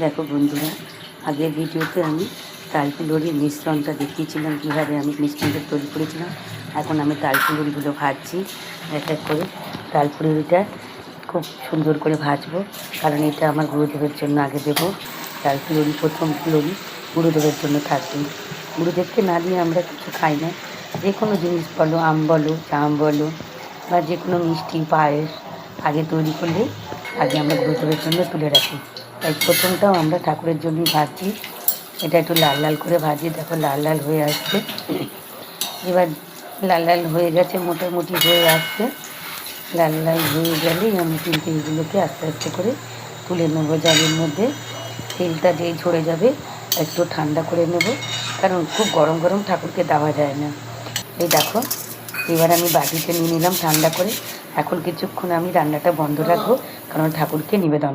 দেখো বন্ধুরা, আগের ভিডিওতে আমি তালকুলরির মিশ্রণটা দেখিয়েছিলাম, কীভাবে আমি মিশ্রণটা তৈরি করেছিলাম। এখন আমি তালকুলরিগুলো ভাজছি এক এক করে। তালকুলরিটা খুব সুন্দর করে ভাজবো, কারণ এটা আমার গুরুদেবের জন্য আগে দেবো। তালকুলরি প্রথম কুলরি গুরুদেবের জন্য থাকবে। গুরুদেবকে না দিয়ে আমরা কিছু খাই না। যে কোনো জিনিস বলো, আম বলো, জাম বলো, বা যে কোনো মিষ্টি পায়েস আগে তৈরি করলে আগে আমরা গুরুদেবের জন্য তুলে রাখি। তাই প্রথমটাও আমরা ঠাকুরের জন্যই ভাজছি। এটা একটু লাল লাল করে ভাজি। দেখো লাল লাল হয়ে আসছে। এবার লাল লাল হয়ে গেছে, মোটামুটি হয়ে আসছে। লাল লাল হয়ে গেলেই আমি কিন্তু এগুলোকে আস্তে আস্তে করে তুলে নেবো জালের মধ্যে। তেলটা যেই ঝরে যাবে একটু ঠান্ডা করে নেব, কারণ খুব গরম গরম ঠাকুরকে দেওয়া যায় না। এই দেখো, এবার আমি বাটিতে নিয়ে নিলাম ঠান্ডা করে। এখন কিছুক্ষণ আমি রান্নাটা বন্ধ রাখবো, কারণ ঠাকুরকে নিবেদন